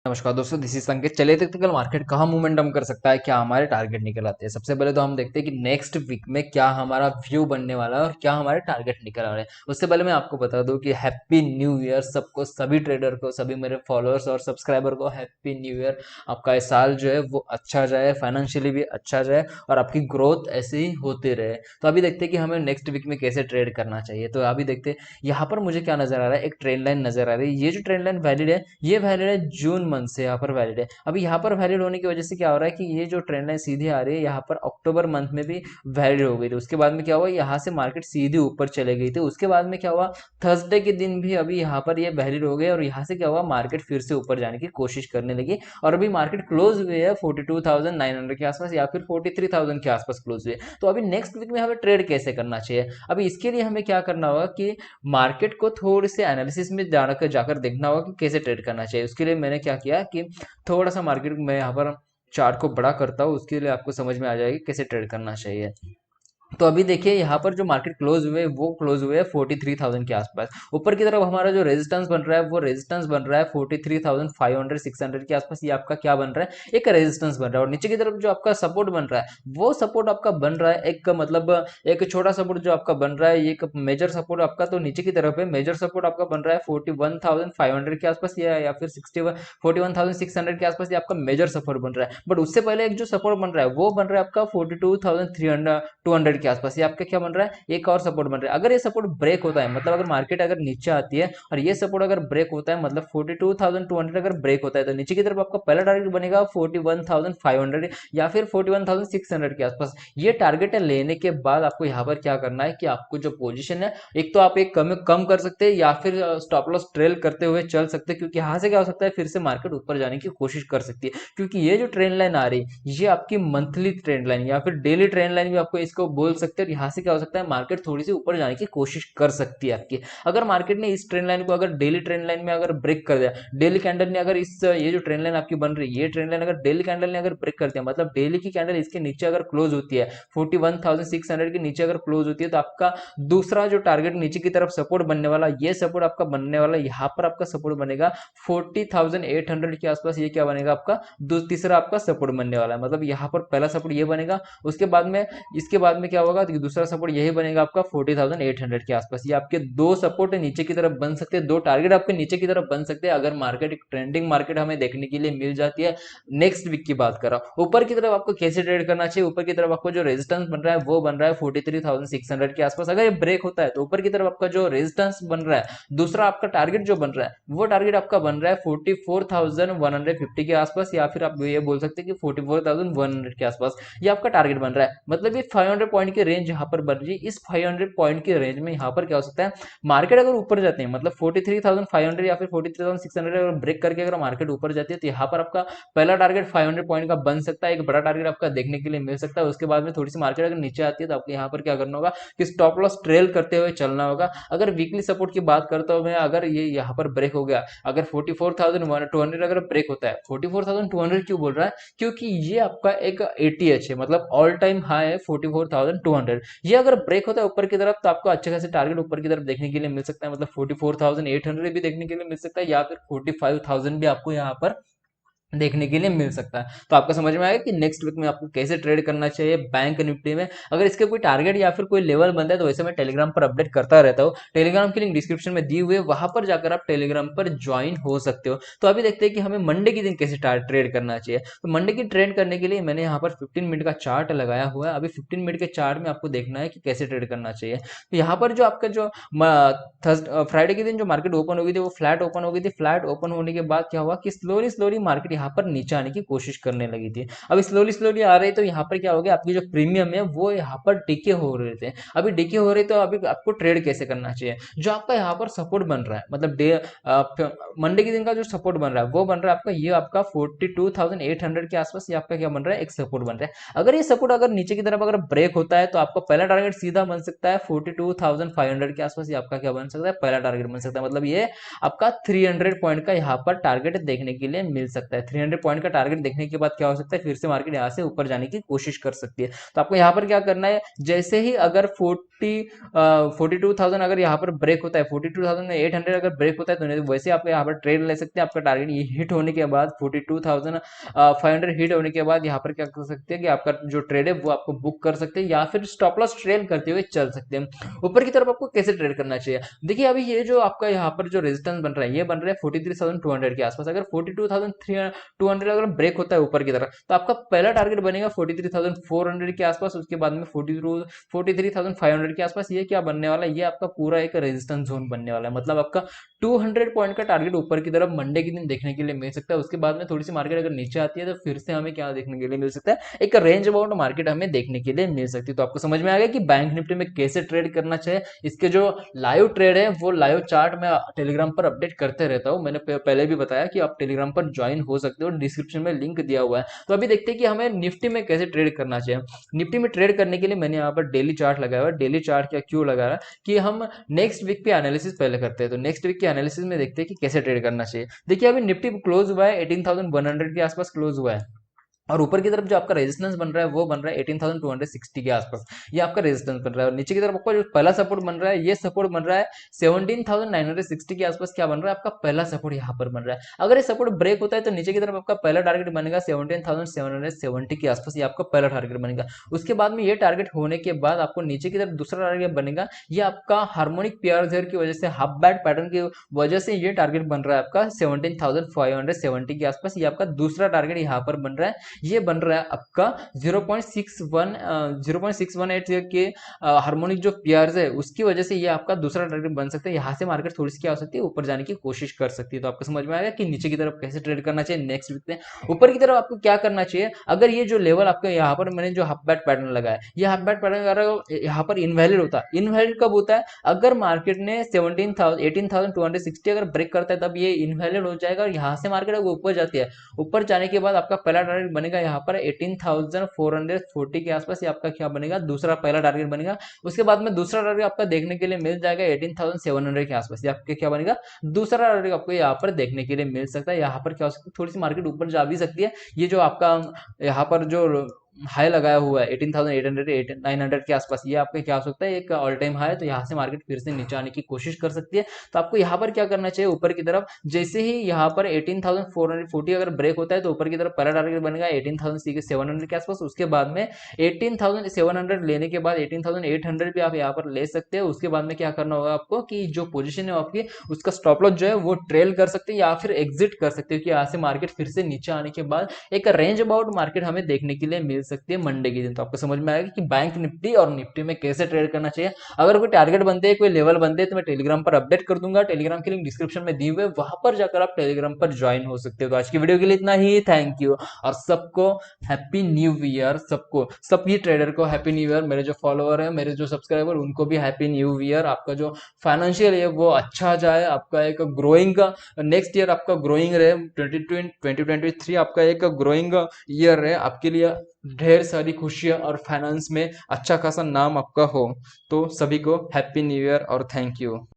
नमस्कार दोस्तों, this is संकेत। चलिए देखते हैं कल मार्केट कहाँ मोमेंटम कर सकता है, क्या हमारे टारगेट निकल आते हैं। सबसे पहले तो हम देखते हैं कि नेक्स्ट वीक में क्या हमारा व्यू बनने वाला है और क्या हमारे टारगेट निकल आ रहे हैं। उससे पहले मैं आपको बता दूं कि हैप्पी न्यू ईयर सबको, सभी ट्रेडर को, सभी मेरे फॉलोअर्स और सब्सक्राइबर को हैप्पी न्यू ईयर। आपका इस साल जो है वो अच्छा जाए, फाइनेंशियली भी अच्छा जाए और आपकी ग्रोथ ऐसे ही होती रहे। तो अभी देखते हैं कि हमें नेक्स्ट वीक में कैसे ट्रेड करना चाहिए। तो अभी देखते हैं यहाँ पर मुझे क्या नजर आ रहा है, एक ट्रेंड लाइन नजर आ रही है। ये जो ट्रेंड लाइन वैलिड है, ये वैलिड है जून मंथ से, यहाँ पर वैलिड है। अभी यहाँ पर वैलिड होने की वजह से क्या हो रहा है कि ये जो ट्रेंड लाइन सीधी आ रही है, यहाँ पर अक्टूबर मंथ में भी वैलिड हो गई थी। उसके बाद में क्या हुआ, यहाँ से मार्केट सीधी ऊपर चले गई थी। उसके बाद में क्या हुआ, थर्सडे के दिन भी अभी यहाँ पर ये वैलिड हो गए और यहाँ से क्या हुआ, मार्केट फिर से ऊपर जाने की कोशिश करने लगी और अभी मार्केट क्लोज हुई है 42,900 के आसपास या फिर 43,000 के आसपास क्लोज हुई है। तो अभी नेक्स्ट वीक में हमें ट्रेड कैसे करना चाहिए, अभी इसके लिए हमें क्या करना होगा कि मार्केट को थोड़ी से एनालिसिस में जाकर जाकर देखना होगा कि कैसे ट्रेड करना चाहिए। उसके लिए मैंने क्या किया कि थोड़ा सा मार्केट में यहाँ पर चार्ट को बड़ा करता हूँ, उसके लिए आपको समझ में आ जाएगी कैसे ट्रेड करना चाहिए। तो अभी देखिए यहाँ पर जो मार्केट क्लोज हुए वो क्लोज हुए 43,000 के आसपास। ऊपर की तरफ हमारा जो रेजिस्टेंस बन रहा है वो रेजिस्टेंस बन रहा है 43,500 600 के आसपास। ये आपका क्या बन रहा है, एक रेजिस्टेंस बन रहा है। और नीचे की तरफ जो आपका सपोर्ट बन रहा है वो सपोर्ट आपका बन रहा है एक, मतलब एक छोटा सपोर्ट जो आपका बन रहा है, ये एक मेजर सपोर्ट आपका तो नीचे की तरफ है। मेजर सपोर्ट आपका बन रहा है 41,500 के आसपास या फिर 41,600 के आसपास। ये आपका मेजर सपोर्ट बन रहा है। बट उससे पहले एक जो सपोर्ट बन रहा है वो बन रहा है आपका 42,300 के आसपास। ये आपका क्या बन रहा है, एक और सपोर्ट बन रहा है। अगर ये सपोर्ट ब्रेक होता है, मतलब अगर मार्केट अगर नीचे आती है और ये सपोर्ट अगर ब्रेक होता है, मतलब 42,200 अगर ब्रेक होता है, तो नीचे की तरफ आपका पहला टारगेट बनेगा 41,500 या फिर 41,600 के आसपास। ये टारगेट लेने के बाद आपको यहाँ पर क्या करना है कि आपको जो पोजीशन है, एक तो आप एक कम कम कर सकते हैं या फिर स्टॉप लॉस ट्रेल करते हुए चल सकते हैं, क्योंकि यहाँ से क्या हो सकता है, फिर से मार्केट ऊपर जाने की कोशिश कर सकती है। क्योंकि ये जो ट्रेंड लाइन आ रही है ये आपकी मंथली ट्रेंड लाइन या फिर डेली ट्रेंड लाइन भी आपको इसको बोल सकते हैं। और यहाँ से क्या हो सकता है, मार्केट थोड़ी सी ऊपर जाने की कोशिश कर सकती है आपकी। अगर मार्केट ने इस ट्रेंड लाइन को अगर डेली ट्रेंड लाइन में अगर ब्रेक कर दिया, डेली कैंडल ने अगर इस ये जो ट्रेंड लाइन आपकी बन रही है, ये ट्रेंड लाइन अगर डेली कैंडल ने अगर ब्रेक कर दिया, मतलब डेली की कैंडल इसके नीचे अगर क्लोज होती है 41,600 के नीचे अगर क्लोज होती है, तो आपका दूसरा जो टारगेट नीचे की तरफ सपोर्ट बनने वाला, ये सपोर्ट आपका बनने वाला, यहाँ पर आपका सपोर्ट बनेगा 40,800 के आसपास। ये क्या बनेगा आपका तीसरा आपका सपोर्ट बनने वाला है। मतलब यहाँ पर पहला सपोर्ट ये बनेगा, उसके बाद में इसके बाद में क्या होगा, तो दूसरा सपोर्ट यही बनेगा आपका 40,800 के आसपास। ये आपके दो सपोर्ट नीचे की तरफ बन सकते हैं, दो टारगेट आपके नीचे की तरफ बन सकते हैं अगर मार्केट एक ट्रेंडिंग मार्केट हमें देखने के लिए मिल जाती है। नेक्स्ट वीक की बात कर रहा हूँ। ऊपर की तरफ आपको कैसे ट्रेड करना चाहिए, ऊपर की तरफ आपको जो रेजिस्टेंस बन रहा है वो बन रहा है 43,600 के आसपास। अगर ये ब्रेक होता है तो ऊपर की तरफ आपका जो रेजिस्टेंस बन रहा है, दूसरा आपका टारगेट जो बन रहा है वो टारगेट आपका बन रहा है 44,150 के आसपास, या फिर आप ये बोल सकते हैं कि 44,100 के आसपास। ये आपका टारगेट बन रहा है। मतलब ये 500 पॉइंट की रेंज यहाँ पर बन रही है। इस 500 पॉइंट की रेंज में यहाँ पर क्या हो सकता है, मार्केट अगर ऊपर जाते हैं, मतलब 43,500 या फिर 43,600 अगर ब्रेक करके अगर मार्केट ऊपर जाती है, तो यहाँ पर आपका पहला टारगेट 500 पॉइंट का बन सकता है, एक बड़ा टारगेट आपका देखने के लिए मिल सकता है। उसके बाद में थोड़ी सी मार्केट अगर नीचे आती है तो आपको यहाँ पर क्या करना होगा कि स्टॉप लॉस ट्रेल करते हुए चलना होगा। अगर वीकली सपोर्ट की बात करता हूँ मैं, अगर ये यहाँ पर ब्रेक हो गया, अगर 44,200 अगर ब्रेक होता है, 44,200 क्यों बोल रहा है, क्योंकि ये आपका एक ATH है, मतलब ऑल टाइम हाई है 44,200। ये अगर ब्रेक होता है ऊपर की तरफ तो आपको अच्छे खासे टारगेट ऊपर की तरफ देखने के लिए मिल सकता है, मतलब 44,800 भी देखने के लिए मिल सकता है या फिर 45,000 भी आपको यहाँ पर देखने के लिए मिल सकता है। तो आपको समझ में आएगा कि नेक्स्ट वीक में आपको कैसे ट्रेड करना चाहिए बैंक निफ्टी में। अगर इसके कोई टारगेट या फिर कोई लेवल बनता है तो वैसे मैं टेलीग्राम पर अपडेट करता रहता हूँ। टेलीग्राम की लिंक डिस्क्रिप्शन में दी हुई है, वहां पर जाकर आप टेलीग्राम पर ज्वाइन हो सकते हो। तो अभी देखते हैं कि हमें मंडे के दिन कैसे ट्रेड करना चाहिए। तो मंडे की ट्रेड करने के लिए मैंने यहाँ पर 15 मिनट का चार्ट लगाया हुआ है। अभी 15 मिनट के चार्ट में आपको देखना है कि कैसे ट्रेड करना चाहिए। तो यहाँ पर जो आपका जो फ्राइडे के दिन जो मार्केट ओपन हो गई थी वो फ्लैट ओपन हो गई थी। फ्लैट ओपन होने के बाद क्या हुआ कि स्लोली स्लोली मार्केट यहाँ पर नीचे आने की कोशिश करने लगी थी। अब स्लोली स्लोली आ रही, तो यहाँ पर क्या हो गया, आपकी जो प्रीमियम है वो यहाँ पर डिके हो रहे थे। अभी डिके हो रहे, तो अभी आपको ट्रेड कैसे करना चाहिए, जो आपका यहाँ पर सपोर्ट बन रहा है, मतलब मंडे के दिन का जो सपोर्ट बन रहा है वो बन रहा है आपका, ये आपका 42,800 के आसपास। ये आपका क्या बन रहा है, एक सपोर्ट बन रहा है। अगर ये सपोर्ट अगर नीचे की तरफ अगर ब्रेक होता है तो आपका पहला टारगेट सीधा बन सकता है 42,500 के आसपास। ये आपका क्या बन सकता है, पहला टारगेट बन सकता है। मतलब ये आपका 300 पॉइंट का यहाँ पर टारगेट देखने के लिए मिल सकता है। 300 पॉइंट का टारगेट देखने के बाद क्या हो सकता है, फिर से मार्केट यहाँ से ऊपर जाने की कोशिश कर सकती है। तो आपको यहाँ पर क्या करना है, जैसे ही अगर 42,000 अगर यहाँ पर ब्रेक होता है, 42,800 अगर ब्रेक होता है, तो वैसे आप यहाँ पर ट्रेड ले सकते हैं। आपका टारगेट ये हिट होने के बाद 42,500 हिट होने के बाद यहाँ पर क्या कर सकते हैं कि आपका जो ट्रेड है वो आपको बुक कर सकते हैं, या फिर स्टॉप लॉस ट्रेल करते हुए चल सकते हैं। ऊपर की तरफ आपको कैसे ट्रेड करना चाहिए, देखिए अभी ये जो आपका यहाँ पर जो रेजिस्टेंस बन रहा है, ये बन रहा है 43,200 के आसपास। अगर 42,200 अगर ब्रेक होता है ऊपर की तरफ, तो आपका पहला टारगेट बनेगा 43,400 के आसपास, उसके बाद में 43,500 के आसपास। ये क्या बनने वाला है, ये आपका पूरा एक रेजिस्टेंस जोन बनने वाला है। मतलब आपका 200 पॉइंट का टारगेट ऊपर की तरफ मंडे के दिन देखने के लिए मिल सकता है। उसके बाद में थोड़ी सी मार्केट अगर नीचे आती है, तो फिर से हमें क्या देखने के लिए मिल सकता है, एक रेंज बाउंड मार्केट हमें देखने के लिए मिल सकती है। तो आपको समझ में आ गया कि बैंक निफ्टी में कैसे ट्रेड करना चाहिए। इसके जो लाइव ट्रेड है, वो लाइव चार्ट में टेलीग्राम पर अपडेट करते रहता हूँ। मैंने पहले भी बताया कि आप टेलीग्राम पर ज्वाइन हो सकते हो, डिस्क्रिप्शन में लिंक दिया हुआ है। तो अभी देखते हैं कि हमें निफ्टी में कैसे ट्रेड करना चाहिए। निफ्टी में ट्रेड करने के लिए मैंने यहाँ पर डेली चार्ट लगाया हुआ है। डेली चार्ट क्या क्यों लगा रहा है कि हम नेक्स्ट वीक पे एनालिसिस पहले करते हैं। तो नेक्स्ट वीक के एनालिसिस में देखते हैं कि कैसे ट्रेड करना चाहिए। देखिए अभी निफ्टी क्लोज हुआ है 18,100 के आसपास क्लोज हुआ है, और ऊपर की तरफ जो आपका रेजिस्टेंस बन रहा है वो बन रहा है 18,260 के आसपास। ये आपका रेजिस्टेंस बन रहा है। और नीचे की तरफ आपका जो पहला सपोर्ट बन रहा है, ये सपोर्ट बन रहा है 17,960 के आसपास। क्या बन रहा है, आपका पहला सपोर्ट यहाँ पर बन रहा है। अगर ये सपोर्ट ब्रेक होता है, तो नीचे की तरफ आपका पहला टारगेट बनेगा 17,770 के आसपास। ये आपका पहला टारगेट बनेगा। उसके बाद में ये टारगेट होने के बाद आपको नीचे की तरफ दूसरा टारगेट बनेगा। ये आपका हार्मोनिक पेयर की वजह से, हाफ बैट पैटर्न की वजह से ये टारगेट बन रहा है आपका 17,570 के आसपास। ये आपका दूसरा टारगेट यहाँ पर बन रहा है। ये बन रहा है आपका 0.618 के हार्मोनिक जो पेयर्स है, उसकी वजह से ये आपका दूसरा टारगेट बन सकता है। यहाँ से मार्केट थोड़ी सी क्या हो सकती है, ऊपर जाने की कोशिश कर सकती है। तो आपको समझ में आएगा कि नीचे की तरफ कैसे ट्रेड करना चाहिए नेक्स्ट वीक में। ऊपर की तरफ आपको क्या करना चाहिए, अगर ये जो लेवल आपका यहाँ पर मैंने जो हाफ बैट पैटर्न लगाया, ये हाफ बैट पैटर्न अगर यहाँ पर इनवैलिड होता है, इनवैलिड कब होता है, अगर मार्केट ने 18,260 अगर ब्रेक करता है, तब ये इनवैलिड हो जाएगा। और यहाँ से मार्केट अगर ऊपर जाती है, ऊपर जाने के बाद आपका पहला टारगेट बनेगा यहाँ पर 18,440 के आसपास। ये आपका क्या बनेगा, दूसरा पहला टारगेट बनेगा। उसके बाद में दूसरा टारगेट आपका देखने के लिए मिल जाएगा 18,700 के आसपास। ये आपके क्या बनेगा, दूसरा टारगेट आपको यहाँ पर देखने के लिए मिल सकता है। यहाँ पर क्या हो सकता है, थोड़ी सी मार्केट ऊपर जा भी सकती है। ये जो आपका यहाँ पर जो हाई लगाया हुआ है 18,800 900 के आसपास, ये आपका क्या हो सकता है, एक ऑल टाइम हाई। तो यहाँ से मार्केट फिर से नीचे आने की कोशिश कर सकती है। तो आपको यहाँ पर क्या करना चाहिए, ऊपर की तरफ जैसे ही यहाँ पर 18,440 अगर ब्रेक होता है, तो ऊपर की तरफ पहला टारगेट बनेगा 18,700 के आसपास। उसके बाद में 18,700 लेने के बाद 18,800 भी आप यहाँ पर ले सकते हो। उसके बाद में क्या करना होगा आपको, कि जो पोजिशन है आपकी, उसका स्टॉप लॉस जो है वो ट्रेल कर सकते हैं या फिर एग्जिट कर सकते हो, कि यहाँ से मार्केट फिर से नीचे आने के बाद एक रेंज अबाउट मार्केट हमें देखने के लिए मिल सकती है मंडे के दिन। तो आपको समझ में आएगा कि बैंक निफ्टी और निफ्टी में कैसे ट्रेड करना चाहिए। अगर कोई टारगेट बनते हैं, कोई लेवल बनते हैं, तो मैं टेलीग्राम पर अपडेट कर दूंगा। टेलीग्राम की लिंक डिस्क्रिप्शन में दी हुई है, वहां पर जाकर आप टेलीग्राम पर ज्वाइन हो सकते हो। तो आज की वीडियो के लिए इतना ही, थैंक यू। और सबको हैप्पी न्यू ईयर, सबको, सभी ट्रेडर को हैप्पी न्यू ईयर। मेरे जो फॉलोअर है, मेरे जो सब्सक्राइबर, उनको भी हैप्पी न्यू ईयर। आपका जो फाइनेंशियल है वो अच्छा जाए, आपका एक ग्रोइंग का नेक्स्ट ईयर आपका ग्रोइंग रहे। 2023 आपका एक ग्रोइंग ईयर रहे आपके लिए, ढेर सारी खुशियां और फाइनेंस में अच्छा खासा नाम आपका हो। तो सभी को हैप्पी न्यू ईयर और थैंक यू।